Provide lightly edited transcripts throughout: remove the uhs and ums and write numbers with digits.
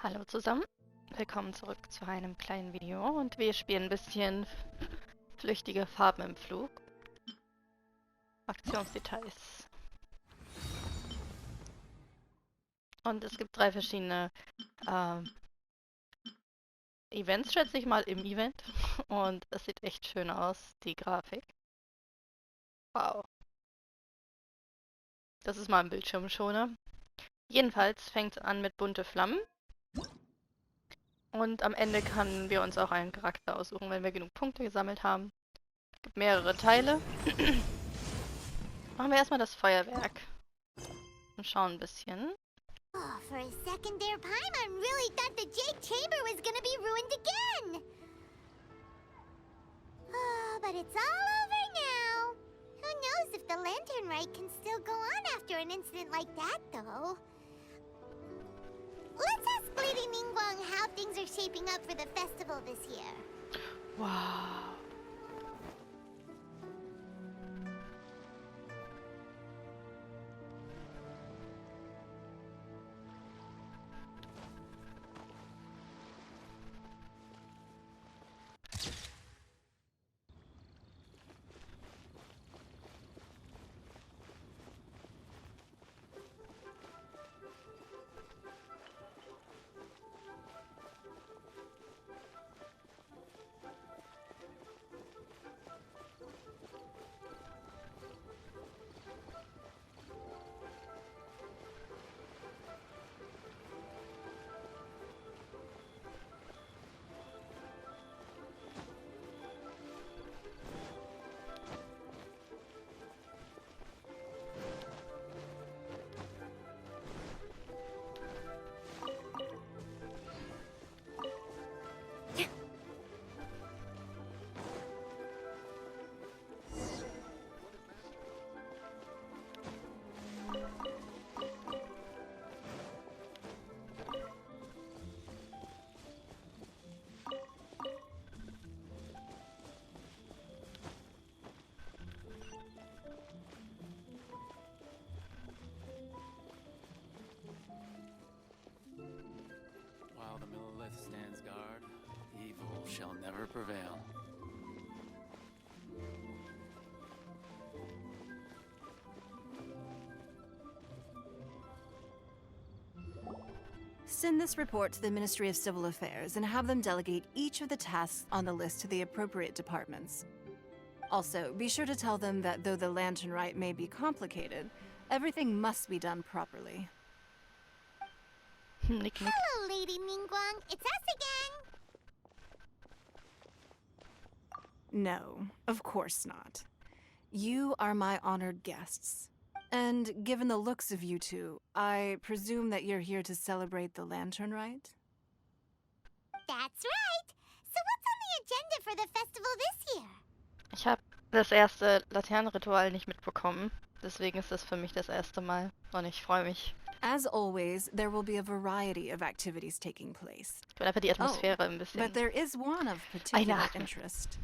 Hallo zusammen, willkommen zurück zu einem kleinen Video und wir spielen ein bisschen flüchtige Farben im Flug. Aktionsdetails. Und es gibt 3 verschiedene Events, schätze ich mal, im Event. Und es sieht echt schön aus, die Grafik. Wow. Das ist mal ein Bildschirmschoner. Jedenfalls fängt es an mit bunte Flammen. Und am Ende können wir uns auch einen Charakter aussuchen, wenn wir genug Punkte gesammelt haben. Es gibt mehrere Teile. Machen wir erstmal das Feuerwerk. Und schauen ein bisschen. Oh, for a second there, Paimon really thought the Jade Chamber was gonna be ruined again! Oh, but it's all over now! Who knows if the Lantern Rite can still go on after an incident like that, though? Let's ask Lady Ninguang how things are shaping up for the festival this year. Wow. While the Millilith stands guard, evil shall never prevail. Send this report to the Ministry of Civil Affairs and have them delegate each of the tasks on the list to the appropriate departments. Also, be sure to tell them that though the Lantern Rite may be complicated, everything must be done properly. Nick, nick. Hello, Lady Ninguang. It's us again! No, of course not. You are my honored guests. And given the looks of you two, I presume that you're here to celebrate the Lantern Rite? That's right! So what's on the agenda for the festival this year? Ich habe das erste Laternenritual nicht mitbekommen. Deswegen ist das für mich das erste Mal. Und ich freue mich. As always, there will be a variety of activities taking place. Ich will einfach die Atmosphäre ein But bisschen. there is one of particular Eine. interest.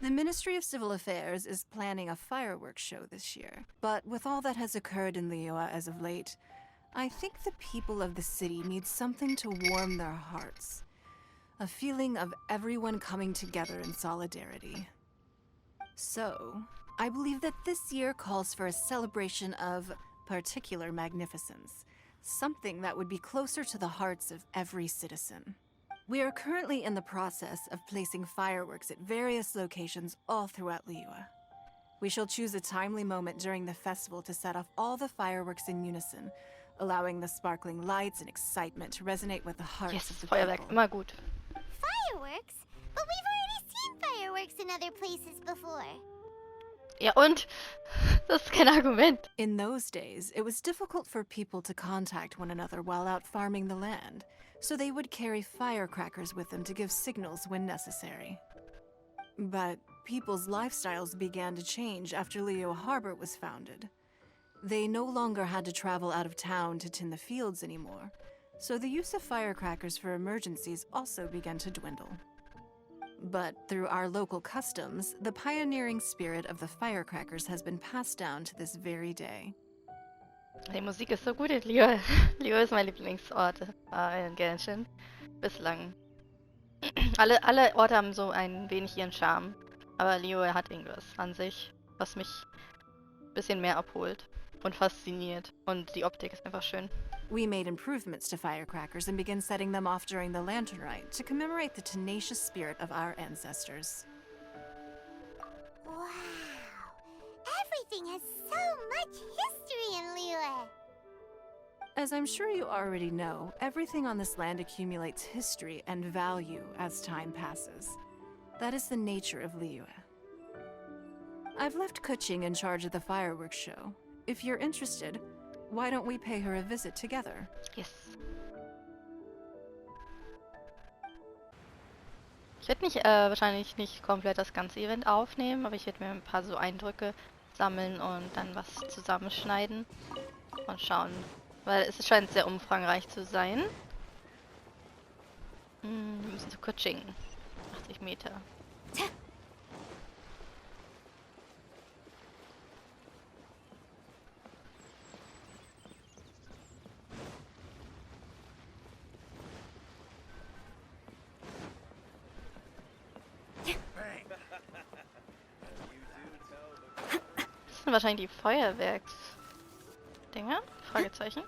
The Ministry of Civil Affairs is planning a fireworks show this year. But with all that has occurred in Liyue as of late, I think the people of the city need something to warm their hearts. A feeling of everyone coming together in solidarity. So, I believe that this year calls for a celebration of particular magnificence. Something that would be closer to the hearts of every citizen. We are currently in the process of placing fireworks at various locations all throughout Liyue. We shall choose a timely moment during the festival to set off all the fireworks in unison, allowing the sparkling lights and excitement to resonate with the hearts Yes, of the Feuerwerk, people. immer gut. Fireworks? But we've already seen fireworks in other places before. Ja und? Das ist kein Argument. In those days, it was difficult for people to contact one another while out farming the land, so they would carry firecrackers with them to give signals when necessary. But people's lifestyles began to change after Liyue Harbor was founded. They no longer had to travel out of town to tend the fields anymore, so the use of firecrackers for emergencies also began to dwindle. But through our local customs, the pioneering spirit of the firecrackers has been passed down to this very day. Die Musik ist so gut in Liyue. Liyue ist mein Lieblingsort in Genshin. Bislang. Alle Orte haben so ein wenig ihren Charme. Aber Liyue hat irgendwas an sich, was mich ein bisschen mehr abholt und fasziniert. Und die Optik ist einfach schön. We made improvements to firecrackers and began setting them off during the Lantern Rite to commemorate the tenacious spirit of our ancestors. Wow. Everything has so much history in Liyue. As I'm sure you already know, everything on this land accumulates history and value as time passes. That is the nature of Liyue. I've left Keqing in charge of the fireworks show. If you're interested, why don't we pay her a visit together? Yes. Ich werde nicht, wahrscheinlich nicht komplett das ganze Event aufnehmen, aber ich werde mir ein paar so Eindrücke sammeln und dann was zusammenschneiden und schauen. Weil es scheint sehr umfangreich zu sein. Wir müssen zu Keqing. 80 Meter. Das sind wahrscheinlich die Feuerwerks-Dinger? Fragezeichen.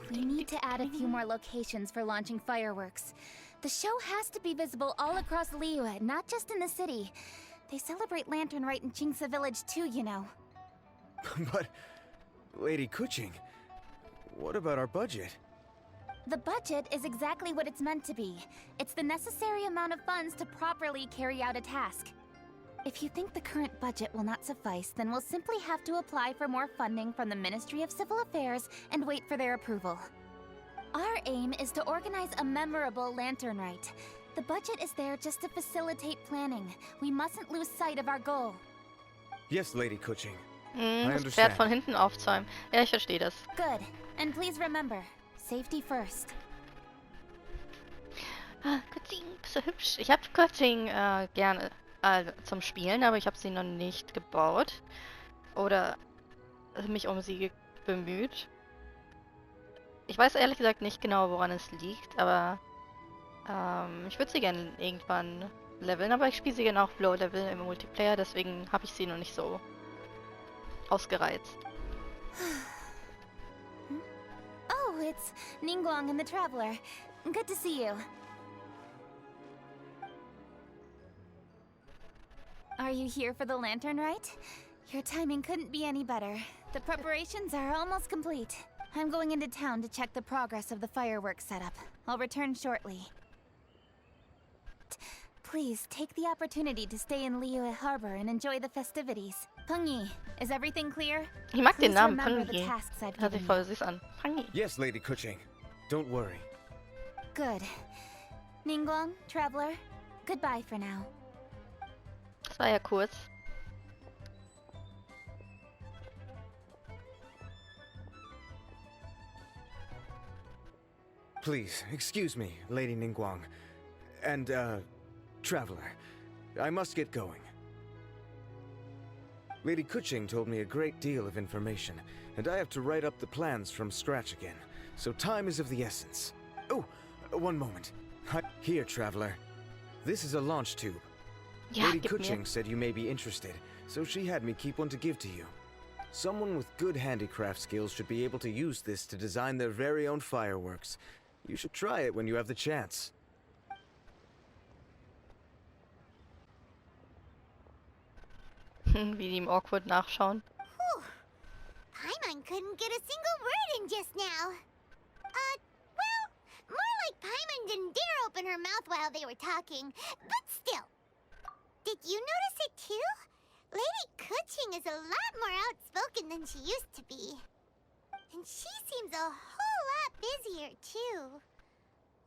We need to add a few more locations for launching fireworks. The show has to be visible all across Liyue, not just in the city. They celebrate Lantern Rite in Jingsa Village too, you know. But, Lady Keqing, what about our budget? The budget is exactly what it's meant to be. It's the necessary amount of funds to properly carry out a task. If you think the current budget will not suffice, then we'll simply have to apply for more funding from the Ministry of Civil Affairs and wait for their approval. Our aim is to organize a memorable Lantern Rite. The budget is there just to facilitate planning. We mustn't lose sight of our goal. Yes, Lady Keqing. Das Pferd von hinten aufzäumen. Ja, ich verstehe das. Good. And please remember, safety first. Keqing, so hübsch. Ich habe Keqing gerne zum Spielen, aber ich habe sie noch nicht gebaut. Oder mich um sie bemüht. Ich weiß ehrlich gesagt nicht genau, woran es liegt, aber ich würde sie gerne irgendwann leveln, aber ich spiele sie gerne auch Low-Level im Multiplayer, deswegen habe ich sie noch nicht so ausgereizt. Oh, it's Ninguang and the Traveler. Good to see you. Are you here for the Lantern Rite? Your timing couldn't be any better. The preparations are almost complete. I'm going into town to check the progress of the fireworks setup. I'll return shortly. Please take the opportunity to stay in Liyue Harbor and enjoy the festivities. Pengyi, is everything clear? Ich mag den Please Namen remember the Pengyi. tasks I've Hört sich given voll you. süß an. Pengyi. Yes, Lady Keqing. Don't worry. Good. Ninguang, Traveler, goodbye for now. Das war ja kurz. Please, excuse me, Lady Ninguang. And, Traveler. I must get going. Lady Keqing told me a great deal of information, and I have to write up the plans from scratch again, so time is of the essence. Oh, one moment. Here, Traveler. This is a launch tube. Ja, Lady gib mir. Keqing said you may be interested, so she had me keep one to give to you. Someone with good handicraft skills should be able to use this to design their very own fireworks. You should try it when you have the chance. Wie die im Awkward nachschauen. Whew. Paimon couldn't get a single word in just now. Well, more like Paimon didn't dare open her mouth while they were talking. But still. Did you notice it too? Lady Keqing is a lot more outspoken than she used to be. And she seems a whole lot busier too.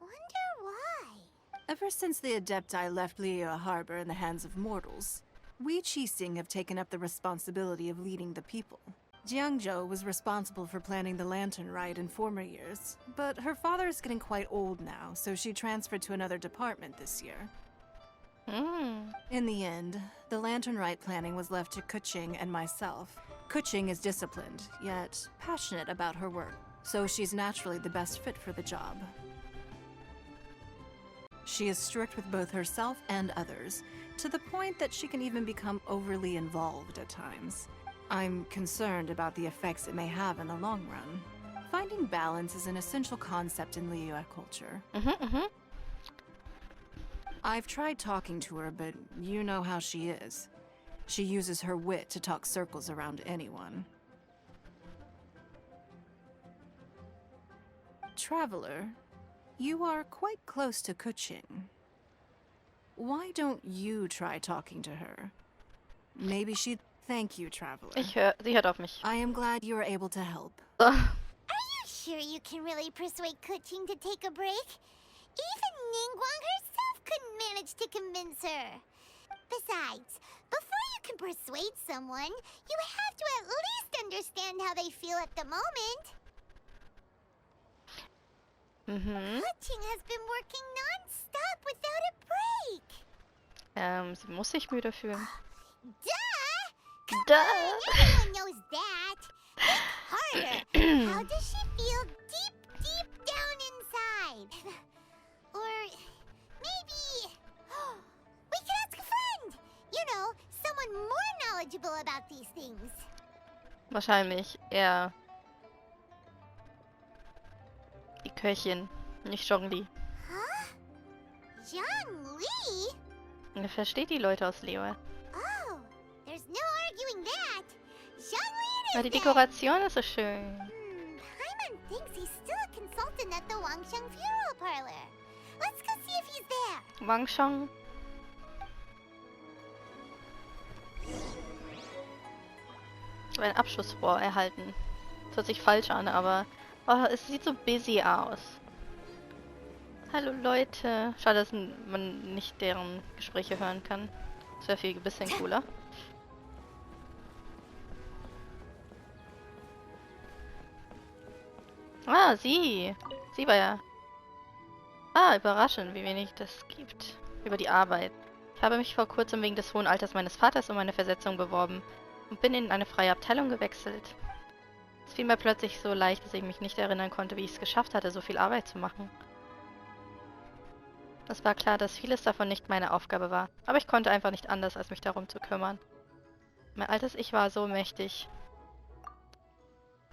Wonder why? Ever since the Adepti left Liyue Harbor in the hands of mortals, we Keqing have taken up the responsibility of leading the people. Jiangzhou was responsible for planning the lantern rite in former years, but her father is getting quite old now, so she transferred to another department this year. In the end, the lantern rite planning was left to Keqing and myself. Keqing is disciplined, yet passionate about her work, so she's naturally the best fit for the job. She is strict with both herself and others, to the point that she can even become overly involved at times. I'm concerned about the effects it may have in the long run. Finding balance is an essential concept in Liyue culture. I've tried talking to her, but you know how she is. She uses her wit to talk circles around anyone. Traveler, you are quite close to Keqing. Why don't you try talking to her? Maybe she'd thank you, Traveler. Sie hört auf mich. I am glad you were able to help. Are you sure you can really persuade Keqing to take a break? Even Ninguang herself couldn't manage to convince her. Besides, before you can persuade someone, you have to at least understand how they feel at the moment. Keqing has been working non-stop without a break. Sie muss sich müde fühlen. Duh! Duh! Everyone knows that. Think harder. How does she feel deep down inside? Or maybe we can ask a friend. You know, someone more knowledgeable about these things. Wahrscheinlich eher die Köchin, nicht Zhongli. Huh? Zhongli? Er versteht die Leute aus Liyue. Oh, there's no arguing that. Zhongli Aber die Dekoration ist so schön. Paimon thinks he's still a consultant at the Wangsheng Funeral Parlor. Let's go see if he's there. Wangsheng. Ein Abschussrohr erhalten. Das hört sich falsch an, aber es sieht so busy aus. Hallo Leute. Schade, dass man nicht deren Gespräche hören kann. Das wäre viel ein bisschen cooler. Ah, sie. Sie war ja... Ah, überraschend, wie wenig das gibt. Über die Arbeit. Ich habe mich vor kurzem wegen des hohen Alters meines Vaters um eine Versetzung beworben und bin in eine freie Abteilung gewechselt. Es fiel mir plötzlich so leicht, dass ich mich nicht erinnern konnte, wie ich es geschafft hatte, so viel Arbeit zu machen. Es war klar, dass vieles davon nicht meine Aufgabe war, aber ich konnte einfach nicht anders, als mich darum zu kümmern. Mein altes Ich war so mächtig.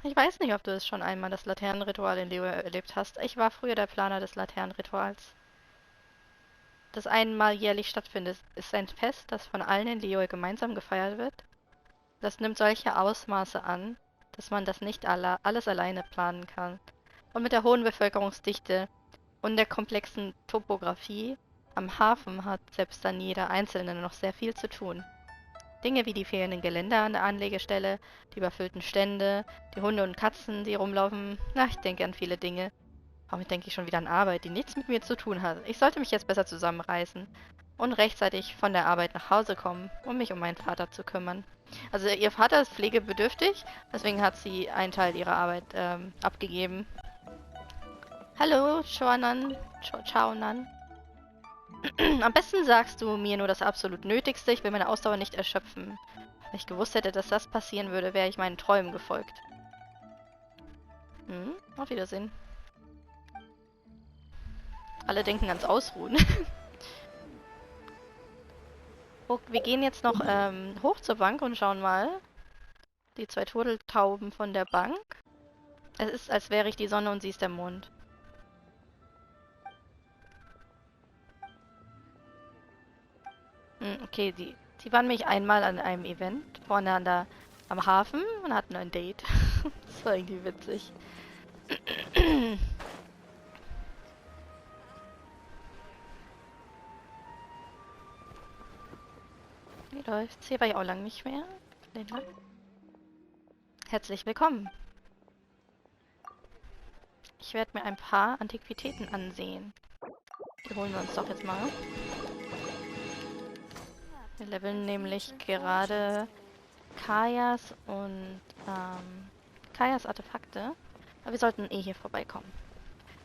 Ich weiß nicht, ob du es schon einmal das Laternenritual in Liyue erlebt hast. Ich war früher der Planer des Laternenrituals. Das einmal jährlich stattfindet, ist ein Fest, das von allen in Liyue gemeinsam gefeiert wird. Das nimmt solche Ausmaße an, dass man das nicht alles alleine planen kann. Und mit der hohen Bevölkerungsdichte und der komplexen Topografie am Hafen hat selbst dann jeder Einzelne noch sehr viel zu tun. Dinge wie die fehlenden Geländer an der Anlegestelle, die überfüllten Stände, die Hunde und Katzen, die rumlaufen. Na, ich denke an viele Dinge. Warum denke ich schon wieder an Arbeit, die nichts mit mir zu tun hat? Ich sollte mich jetzt besser zusammenreißen und rechtzeitig von der Arbeit nach Hause kommen, um mich um meinen Vater zu kümmern. Also ihr Vater ist pflegebedürftig, deswegen hat sie einen Teil ihrer Arbeit abgegeben. Hallo, Chaonan. Am besten sagst du mir nur das absolut Nötigste, ich will meine Ausdauer nicht erschöpfen. Wenn ich gewusst hätte, dass das passieren würde, wäre ich meinen Träumen gefolgt. Auf Wiedersehen. Alle denken ans Ausruhen. Wir gehen jetzt noch hoch zur Bank und schauen mal. Die zwei Turteltauben von der Bank. Es ist, als wäre ich die Sonne und sie ist der Mond. Okay, sie waren mich einmal an einem Event vorne am Hafen und hatten ein Date. Das war irgendwie witzig. Wie läuft's? Hier war ich auch lang nicht mehr. Herzlich willkommen. Ich werde mir ein paar Antiquitäten ansehen. Die holen wir uns doch jetzt mal. Wir leveln nämlich gerade Kajas und Kajas Artefakte. Aber wir sollten eh hier vorbeikommen.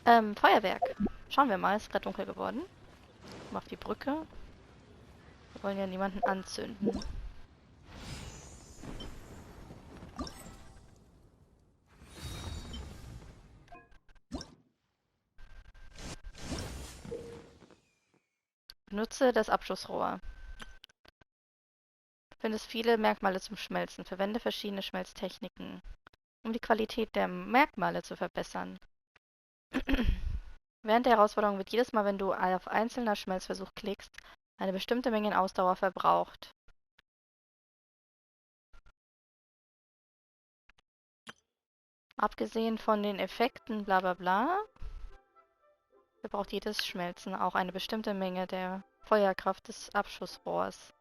Feuerwerk. Schauen wir mal, es ist gerade dunkel geworden. Mal auf die Brücke. Wir wollen ja niemanden anzünden. Nutze das Abschussrohr. Findest viele Merkmale zum Schmelzen. Verwende verschiedene Schmelztechniken, um die Qualität der Merkmale zu verbessern. Während der Herausforderung wird jedes Mal, wenn du auf einzelner Schmelzversuch klickst, eine bestimmte Menge an Ausdauer verbraucht. Abgesehen von den Effekten bla bla bla, verbraucht jedes Schmelzen auch eine bestimmte Menge der Feuerkraft des Abschussrohrs.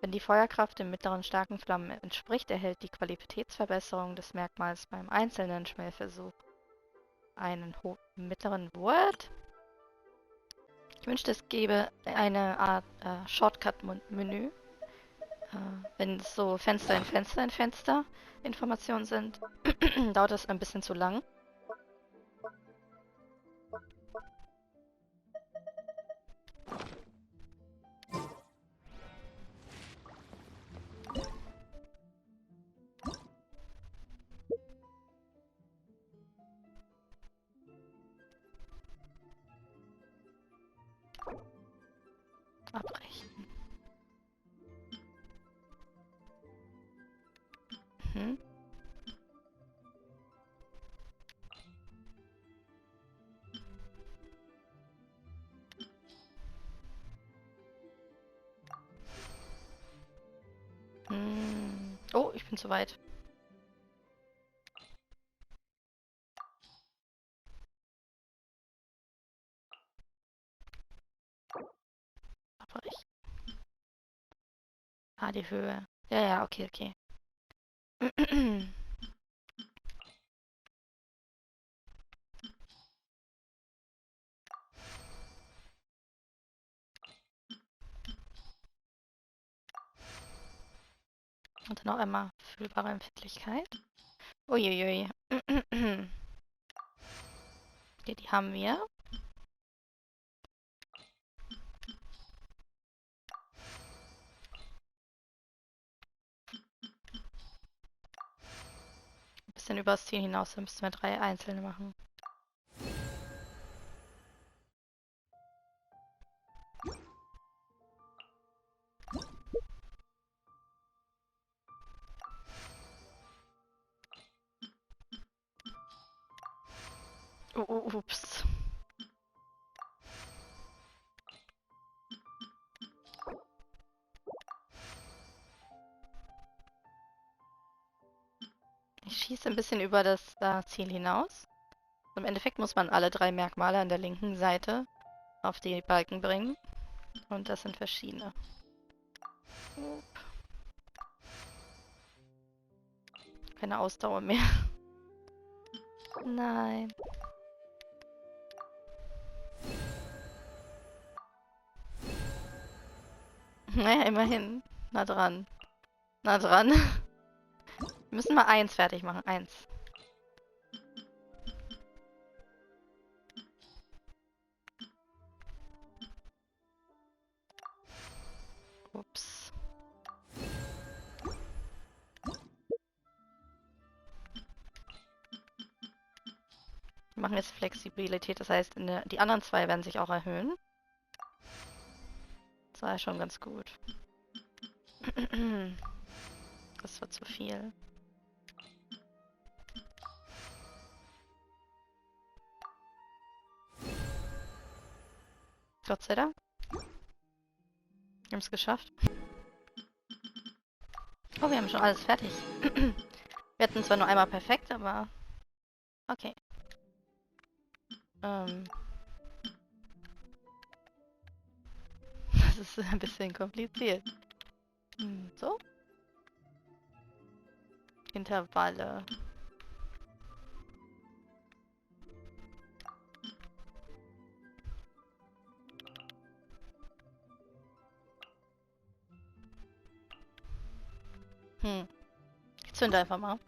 Wenn die Feuerkraft dem mittleren starken Flammen entspricht, erhält die Qualitätsverbesserung des Merkmals beim einzelnen Schmelzversuch einen mittleren Wert. Ich wünschte, es gäbe eine Art Shortcut-Menü. Wenn es so Fenster in Fenster in Fenster Informationen sind, dauert das ein bisschen zu lang. Abbrechen. Mhm. Oh, ich bin zu weit. Abbrechen. Ah, die Höhe. Ja, ja, okay, okay. Und dann noch einmal fühlbare Empfindlichkeit. Uiuiui. Okay, die haben wir. Ein bisschen übers Ziel hinaus, dann müssten wir 3 einzelne machen. Ups. Ich schieße ein bisschen über das Ziel hinaus. Im Endeffekt muss man alle 3 Merkmale an der linken Seite auf die Balken bringen. Und das sind verschiedene. Keine Ausdauer mehr. Nein. Naja, immerhin. Na dran. Na dran. Wir müssen mal 1 fertig machen. 1. Ups. Wir machen jetzt Flexibilität, das heißt, die anderen 2 werden sich auch erhöhen. Das war ja schon ganz gut. Das war zu viel. Gott sei Dank. Wir haben es geschafft. Oh, wir haben schon alles fertig. Wir hatten zwar nur einmal perfekt, aber... Okay. Das ist ein bisschen kompliziert. So. Intervalle. zünde einfach mal.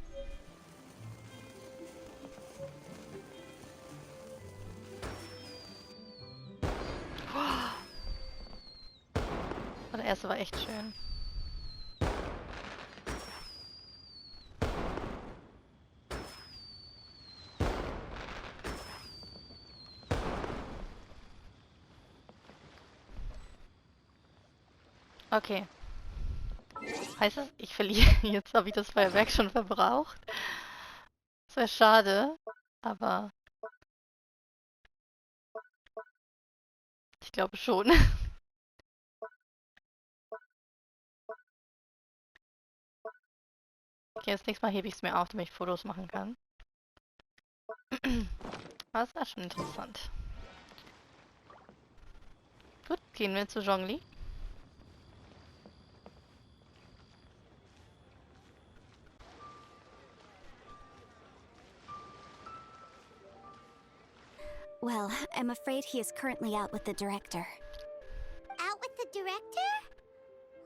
Der erste war echt schön. Okay. Heißt das, ich verliere? Jetzt habe ich das Feuerwerk schon verbraucht. Das wäre schade, aber ich glaube schon. Okay, das nächste Mal hebe ich es mir auf, damit ich Fotos machen kann. Aber das war schon interessant. Gut, gehen wir zu Zhongli. Well, I'm afraid he is currently out with the director. Out with the director?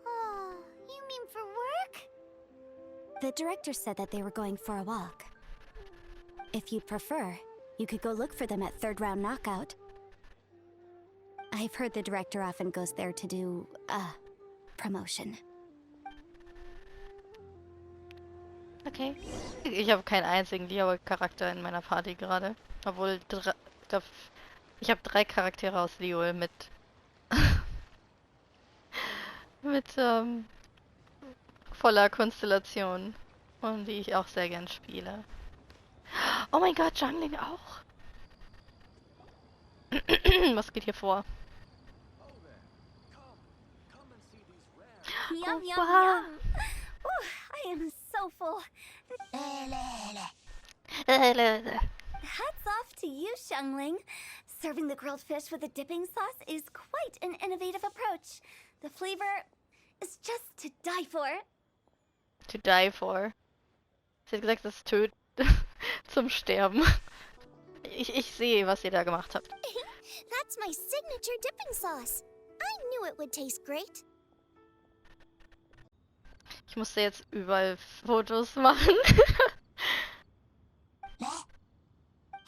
Oh, you mean for work? The director said that they were going for a walk. If you'd prefer, you could go look for them at third round knockout. I've heard the director often goes there to do, promotion. Okay. Ich habe keinen einzigen Liyue-Charakter in meiner Party gerade. Obwohl, ich habe 3 Charaktere aus Liyue mit mit voller Konstellation. Und die ich auch sehr gern spiele. Oh mein Gott, Jungling auch. Was geht hier vor? Yum, yum, wow. yum. Ooh, I am so full. Hats off to you, Xiangling. Serving the grilled fish with a dipping sauce is quite an innovative approach. The flavor is just to die for. To die for. Sie hat gesagt, das tötet zum Sterben. Ich sehe, was ihr da gemacht habt. That's my signature dipping sauce. I knew it would taste great. Ich musste jetzt überall Fotos machen.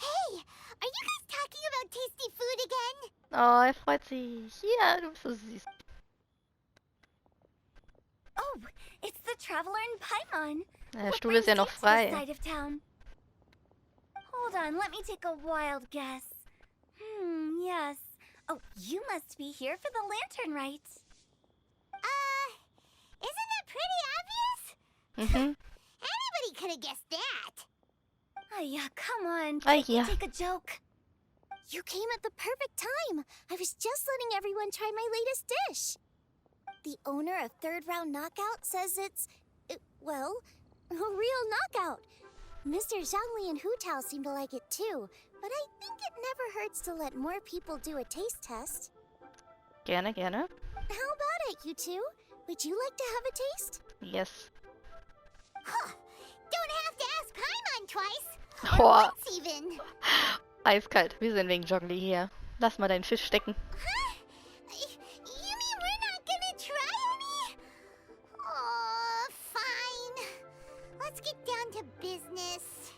Hey, are you guys talking about tasty food again? Oh, er freut sich. Ja, du bist so süß. Oh, it's the traveler in Paimon. Der Stuhl ist ja noch frei. Side of town. Hold on, let me take a wild guess. Yes. Oh, you must be here for the lantern rite. Isn't that pretty obvious? Anybody could have guessed that. Oh yeah, come on. Can't you take a joke? You came at the perfect time. I was just letting everyone try my latest dish. The owner of Third Round Knockout says it's, well, a real knockout. Mr. Zhangli and Hu Tao seem to like it too, but I think it never hurts to let more people do a taste test. Gerne, gerne. How about it, you two? Would you like to have a taste? Yes. Huh. Don't have to ask Paimon twice. Oh. Or once even. Eiskalt. Wir sind wegen Zhongli hier. Lass mal deinen Fisch stecken. Huh? You mean we're not gonna try any? Oh, fine. Let's get down to business.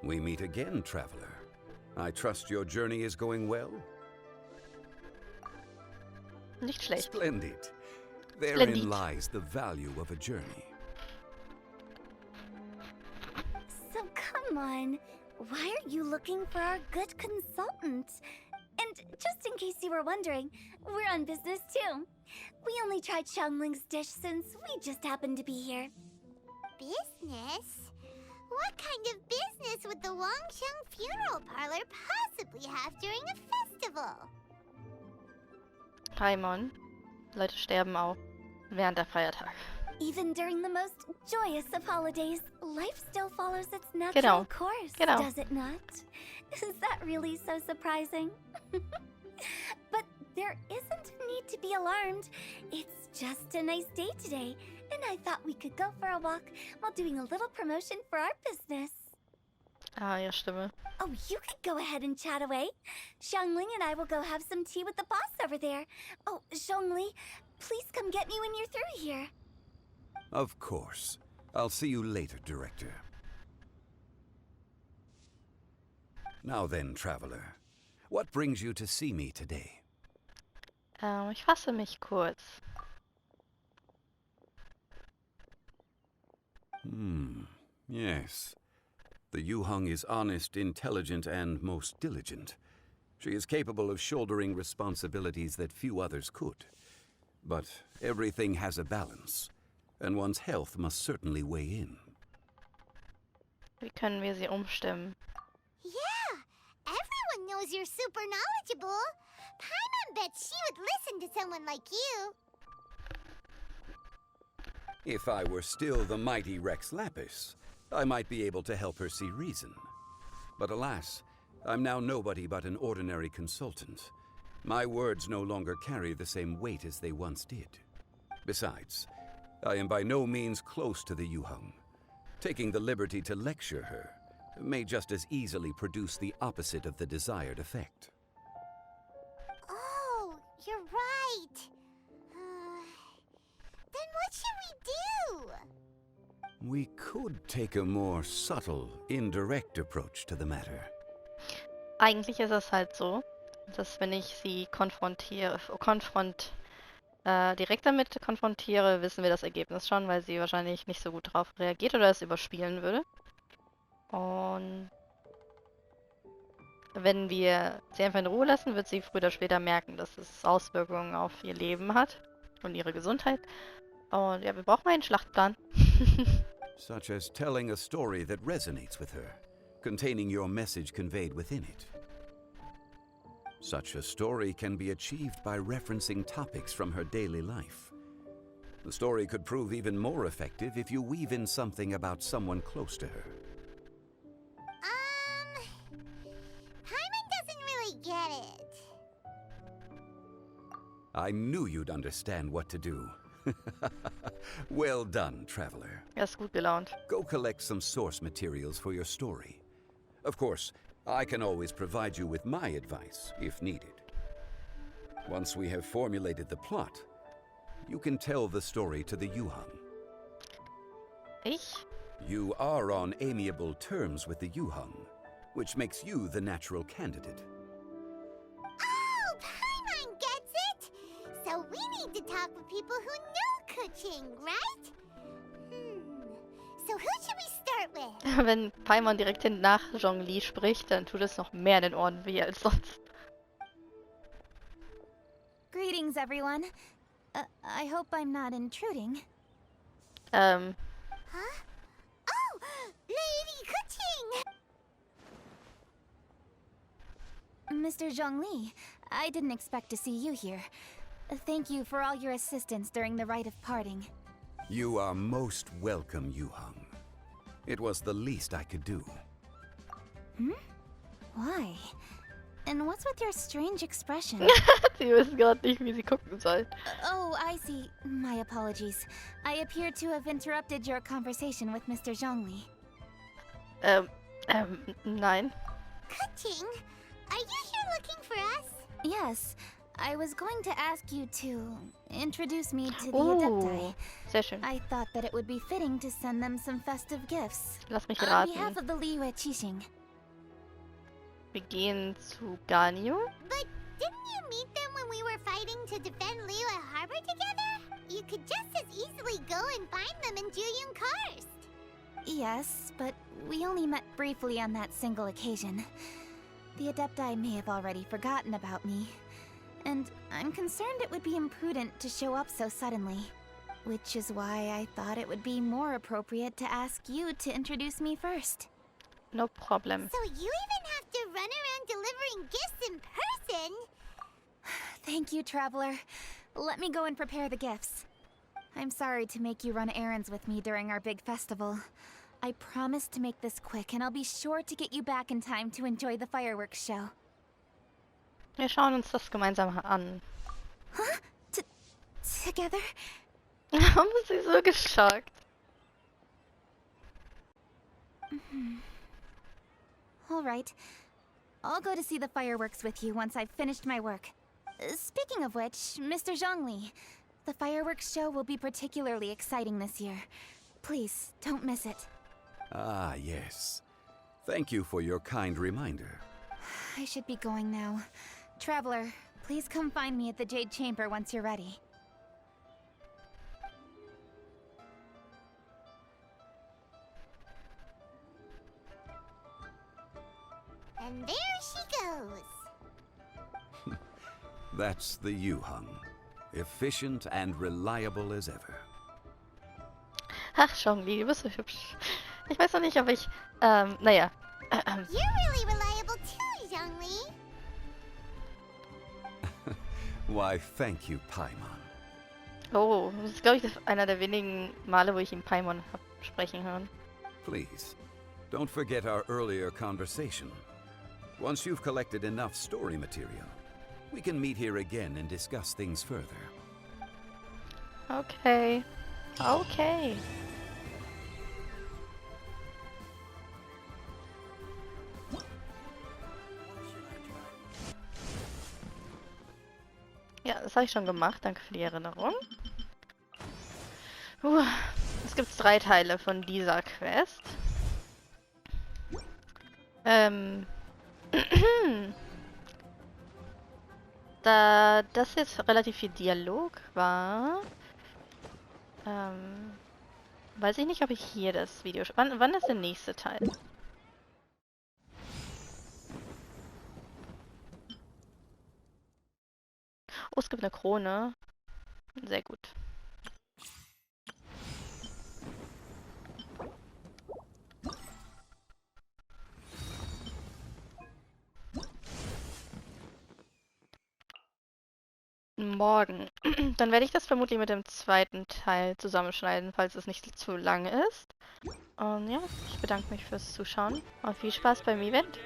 We meet again, traveler. I trust your journey is going well? Nicht schlecht. Splendid. Therein lies the value of a journey. So come on. Why are you looking for our good consultant? And just in case you were wondering, we're on business too. We only tried Xiangling's dish since we just happened to be here. Business? What kind of business would the Wangsheng Funeral Parlor possibly have during a festival? Paimon. Leute sterben auch während der Feiertage. Even during the most joyous of holidays, life still follows its natural course, does it not? Is that really so surprising? But there isn't a need to be alarmed. It's just a nice day today, and I thought we could go for a walk while doing a little promotion for our business. Ah, ja, Stimme. Oh, you could go ahead and chat away. Xiangling and I will go have some tea with the boss over there. Oh, Zhongli, please come get me when you're through here. Of course. I'll see you later, Director. Now then, Traveler. What brings you to see me today? Ich fasse mich kurz. Yes. The Yuheng is honest, intelligent, and most diligent. She is capable of shouldering responsibilities that few others could. But everything has a balance, and one's health must certainly weigh in. Wie können wir sie umstimmen? Yeah, everyone knows you're super knowledgeable. Paimon bets she would listen to someone like you. If I were still the mighty Rex Lapis, I might be able to help her see reason. But alas, I'm now nobody but an ordinary consultant. My words no longer carry the same weight as they once did. Besides, I am by no means close to the Yuheng. Taking the liberty to lecture her may just as easily produce the opposite of the desired effect. Oh, you're right. Then what should we do? We could take a more subtle, indirect approach to the matter. Eigentlich ist es halt so, dass wenn ich sie direkt damit konfrontiere, wissen wir das Ergebnis schon, weil sie wahrscheinlich nicht so gut darauf reagiert oder es überspielen würde. Und wenn wir sie einfach in Ruhe lassen, wird sie früher oder später merken, dass es Auswirkungen auf ihr Leben hat und ihre Gesundheit. Und ja, wir brauchen einen Schlachtplan. Such as telling a story that resonates with her, containing your message conveyed within it. Such a story can be achieved by referencing topics from her daily life. The story could prove even more effective if you weave in something about someone close to her. Paimon doesn't really get it. I knew you'd understand what to do. Well done, Traveler. Er ist gut gelaunt. Go collect some source materials for your story. Of course, I can always provide you with my advice, if needed. Once we have formulated the plot, you can tell the story to the Yuheng. Ich? You are on amiable terms with the Yuheng, which makes you the natural candidate. Oh, Paimon gets it! So we need to talk with people who know Keqing, right? So who should we start with? Wenn Paimon direkt nach Zhongli spricht, dann tut es noch mehr in den Ohren weh als sonst. Greetings, everyone. I hope I'm not intruding. Huh? Oh, Lady Keqing! Mr. Zhongli, I didn't expect to see you here. Thank you for all your assistance during the rite of parting. You are most welcome, Yuheng. It was the least I could do. Why? And what's with your strange expression? Sie wissen gerade nicht, wie sie gucken soll. Oh, I see. My apologies. I appear to have interrupted your conversation with Mr. Zhongli. Nein. Keqing, are you here looking for us? Yes, I was going to ask you to introduce me to the Oh, Adepti. sehr schön. I thought that it would be fitting to send them some festive gifts. Lass mich On raten. behalf of the Liyue Keqing. Wir gehen zu Ganyu. But didn't you meet them when we were fighting to defend Liyue Harbor together? You could just as easily go and find them in Juyun Karst. Yes, but we only met briefly on that single occasion. The Adepti may have already forgotten about me. And I'm concerned it would be imprudent to show up so suddenly. Which is why I thought it would be more appropriate to ask you to introduce me first. No problem. So you even have to run around delivering gifts in person? Thank you, Traveler. Let me go and prepare the gifts. I'm sorry to make you run errands with me during our big festival. I promise to make this quick, and I'll be sure to get you back in time to enjoy the fireworks show. Wir schauen uns das gemeinsam an. Huh? Together? Warum ist sie so geschockt? All right. I'll go to see the fireworks with you once I've finished my work. Speaking of which, Mr. Zhongli, the fireworks show will be particularly exciting this year. Please, don't miss it. Ah, yes. Thank you for your kind reminder. I should be going now. Traveler, please come find me at the Jade Chamber once you're ready. And there she goes. That's the Yuhang. Efficient and reliable as ever. Ach, Zhongli, du bist so hübsch. Ich weiß noch nicht, ob ich, naja. You're really reliable too, Zhongli. Why, thank you, Paimon. Oh, das ist, glaube ich, einer der wenigen Male, wo ich ihn Paimon hab sprechen hören. Please, don't forget our earlier conversation. Once you've collected enough story material, we can meet here again and discuss things further. Okay. Okay. Ja, das habe ich schon gemacht. Danke für die Erinnerung. Es gibt 3 Teile von dieser Quest. Da das jetzt relativ viel Dialog war, weiß ich nicht, ob ich hier das Video... Wann ist der nächste Teil? Oh, es gibt eine Krone. Sehr gut. Morgen. Dann werde ich das vermutlich mit dem zweiten Teil zusammenschneiden, falls es nicht zu lang ist. Und ja, ich bedanke mich fürs Zuschauen und viel Spaß beim Event.